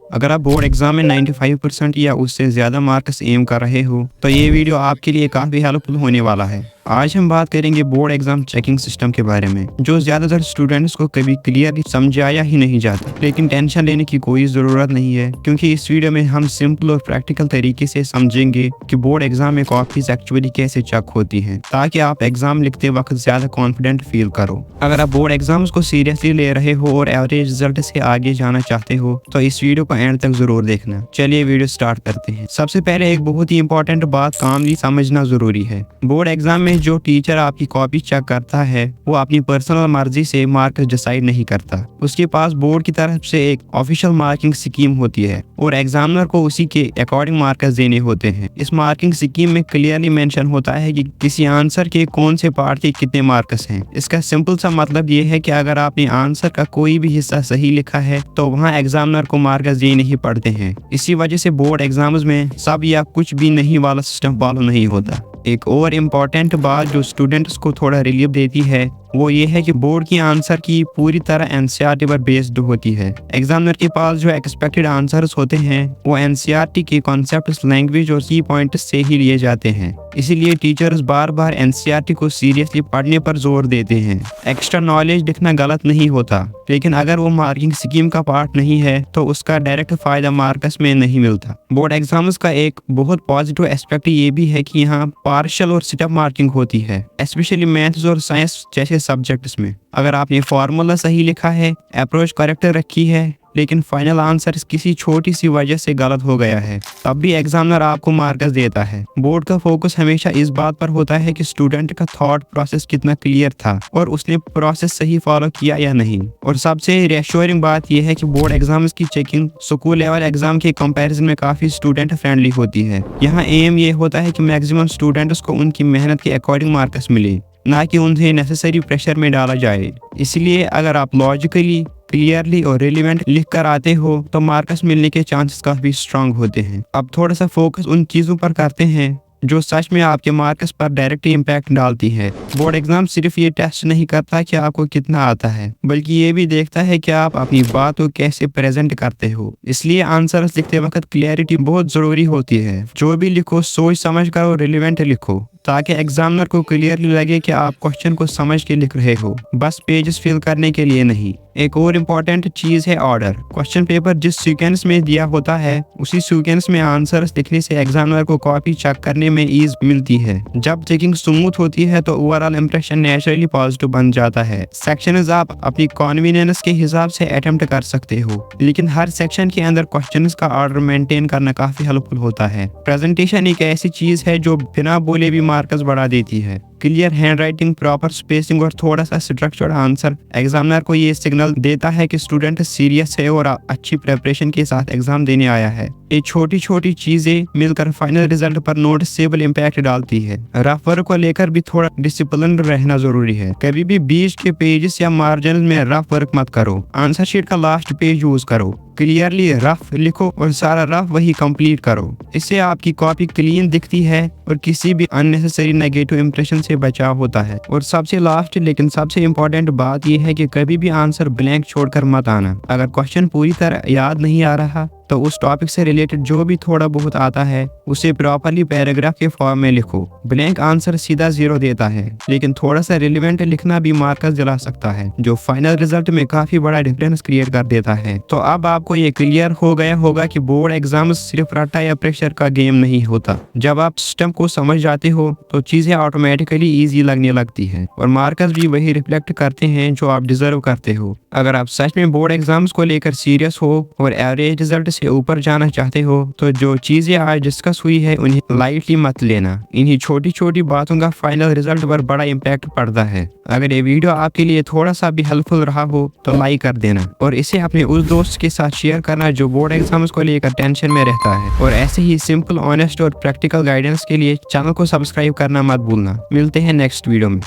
अगर आप board exam में 95% या उससे ज्यादा मार्क्स एम कर रहे हो तो ये वीडियो आपके लिए काफी हेल्पफुल होने वाला है। आज हम बात करेंगे बोर्ड एग्जाम चेकिंग सिस्टम के बारे में, जो ज्यादातर स्टूडेंट्स को कभी क्लियरली समझाया ही नहीं जाता। लेकिन टेंशन लेने की कोई जरूरत नहीं है, क्योंकि इस वीडियो में हम सिंपल और प्रैक्टिकल तरीके से समझेंगे कि बोर्ड एग्जाम में कॉपीज एक्चुअली कैसे चेक होती हैं, ताकि आप एग्जाम लिखते वक्त ज्यादा कॉन्फिडेंट फील करो। अगर आप बोर्ड एग्जाम्स को सीरियसली ले रहे हो और एवरेज रिजल्ट से आगे जाना चाहते हो तो इस वीडियो को एंड तक जरूर देखना। चलिए वीडियो स्टार्ट करते हैं। सबसे पहले एक बहुत ही इंपॉर्टेंट बात कामली समझना जरूरी है। बोर्ड एग्जाम में जो टीचर आपकी कॉपी चेक करता है वो अपनी पर्सनल मर्जी से मार्क्स डिसाइड नहीं करता। उसके पास बोर्ड की तरफ से एक ऑफिशियल मार्किंग स्कीम होती है और एग्जामिनर को उसी के अकॉर्डिंग मार्क्स देने होते हैं। इस मार्किंग स्कीम में क्लियरली मेंशन होता है कि किसी आंसर के कौन से पार्ट के कितने मार्क्स हैं। इसका सिंपल सा मतलब ये है कि अगर आपने आंसर का कोई भी हिस्सा सही लिखा है तो वहाँ एग्जामिनर को मार्क्स देने ही पड़ते हैं। इसी वजह से बोर्ड एग्जाम्स में सब या कुछ भी नहीं वाला सिस्टम फॉलो नहीं होता। एक और इम्पॉर्टेंट बात जो स्टूडेंट्स को थोड़ा रिलीफ देती है वो ये है कि बोर्ड की आंसर की पूरी तरह एनसीईआरटी पर बेस्ड होती है। एग्जामिनर के पास जो एक्सपेक्टेड आंसर्स होते हैं वो एनसीईआरटी के कॉन्सेप्ट्स, लैंग्वेज और की पॉइंट्स से ही लिए जाते हैं। इसीलिए टीचर्स बार बार एनसीईआरटी को सीरियसली पढ़ने पर जोर देते हैं। एक्स्ट्रा नॉलेज लिखना गलत नहीं होता, लेकिन अगर वो मार्किंग स्कीम का पार्ट नहीं है तो उसका डायरेक्ट फायदा मार्क्स में नहीं मिलता। बोर्ड एग्जाम्स का एक बहुत पॉजिटिव एस्पेक्ट ये भी है कि यहाँ पार्शियल और स्टेप मार्किंग होती है, स्पेशली मैथ्स और साइंस जैसे सब्जेक्ट्स में। अगर आपने फॉर्मूला सही लिखा है, अप्रोच करेक्ट रखी है, लेकिन फाइनल आंसर किसी छोटी सी वजह से गलत हो गया है, तब भी एग्जामिनर आपको मार्क्स देता है। बोर्ड का फोकस हमेशा इस बात पर होता है कि स्टूडेंट का थॉट प्रोसेस कितना क्लियर था और उसने प्रोसेस सही फॉलो किया या नहीं। और सबसे रिएश्योरिंग बात यह है कि बोर्ड एग्जाम्स की चेकिंग स्कूल लेवल एग्जाम के कंपैरिजन में काफी स्टूडेंट फ्रेंडली होती है। यहाँ एम ये होता है कि मैक्सिमम स्टूडेंट्स को उनकी मेहनत के अकॉर्डिंग मार्क्स मिले, ना कि उन्हें नेसेसरी प्रेशर में डाला जाए। इसलिए अगर आप लॉजिकली, क्लियरली और रिलेवेंट लिख कर आते हो तो मार्क्स मिलने के चांसेस काफी स्ट्रांग होते हैं। अब थोड़ा सा फोकस उन चीजों पर करते हैं जो सच में आपके मार्क्स पर डायरेक्ट इम्पैक्ट डालती है। बोर्ड एग्जाम सिर्फ ये टेस्ट नहीं करता कि आपको कितना आता है, बल्कि ये भी देखता है कि आप अपनी बात को कैसे प्रेजेंट करते हो। इसलिए आंसर्स लिखते वक्त क्लियरिटी बहुत जरूरी होती है। जो भी लिखो सोच समझ कर और रिलेवेंट लिखो, ताकि एग्जामिनर को क्लियरली लगे कि आप क्वेश्चन को समझ के लिख रहे हो, बस पेजेस फिल करने के लिए नहीं। एक और इम्पॉर्टेंट चीज है ऑर्डर। क्वेश्चन पेपर जिस सीक्वेंस में दिया होता है उसी सीक्वेंस में आंसर्स लिखने से एग्जामिनर को कॉपी चेक करने में ईज मिलती है। जब चेकिंग स्मूथ होती है तो ओवरऑल इंप्रेशन नेचुरली पॉजिटिव बन जाता है। सेक्शंस आप अपनी कन्वीनियंस के हिसाब से अटेम्प्ट कर सकते हो, लेकिन हर सेक्शन के अंदर क्वेश्चंस का ऑर्डर मेंटेन करना काफी हेल्पफुल होता है। प्रेजेंटेशन एक ऐसी चीज है जो बिना बोले भी मार्क्स बढ़ा देती है। क्लियर हैंडराइटिंग, प्रॉपर स्पेसिंग और थोड़ा सा स्ट्रक्चर्ड आंसर एग्जामिनर को ये सिग्नल देता है कि स्टूडेंट सीरियस है और अच्छी प्रिपरेशन के साथ एग्जाम देने आया है। ये छोटी छोटी चीजें मिलकर फाइनल रिजल्ट पर नोटिसेबल इम्पैक्ट डालती है। रफ वर्क को लेकर भी थोड़ा डिसिप्लिन रहना जरूरी है। कभी भी बीच के पेजेस या मार्जिन में रफ वर्क मत करो। आंसर शीट का लास्ट पेज यूज करो। क्लियरली रफ लिखो और सारा रफ वही कंप्लीट करो। इससे आपकी कॉपी क्लीन दिखती है और किसी भी अननेसेसरी नेगेटिव इंप्रेशन से बचाव होता है। और सबसे लास्ट लेकिन सबसे इम्पोर्टेंट बात यह है कि कभी भी आंसर ब्लैंक छोड़कर मत आना। अगर क्वेश्चन पूरी तरह याद नहीं आ रहा तो उस टॉपिक से रिलेटेड जो भी थोड़ा बहुत आता है उसे प्रॉपरली पैराग्राफ के फॉर्म में लिखो। ब्लैंक आंसर सीधा 0 देता है, लेकिन थोड़ा सा रिलेवेंट लिखना भी मार्क्स दिला सकता है, जो फाइनल रिजल्ट में काफी बड़ा डिफरेंस क्रिएट कर देता है। तो अब आपको ये क्लियर हो गया होगा कि बोर्ड एग्जाम सिर्फ रट्टा या प्रेशर का गेम नहीं होता। जब आप सिस्टम को समझ जाते हो तो चीजें ऑटोमेटिकली ईजी लगने लगती है और मार्क्स भी वही रिफ्लेक्ट करते हैं जो आप डिजर्व करते हो। अगर आप सच में बोर्ड एग्जाम्स को लेकर सीरियस हो और एवरेज रिजल्ट से ऊपर जाना चाहते हो तो जो चीजें आज डिस्कस हुई है उन्हें लाइटली मत लेना। इन्हीं छोटी छोटी बातों का फाइनल रिजल्ट पर बड़ा इम्पैक्ट पड़ता है। अगर ये वीडियो आपके लिए थोड़ा सा भी हेल्पफुल रहा हो तो लाइक कर देना और इसे अपने उस दोस्त के साथ शेयर करना जो बोर्ड एग्जाम्स को लेकर टेंशन में रहता है। और ऐसे ही सिंपल, ऑनेस्ट और प्रैक्टिकल गाइडेंस के लिए चैनल को सब्सक्राइब करना मत भूलना। मिलते हैं नेक्स्ट वीडियो में।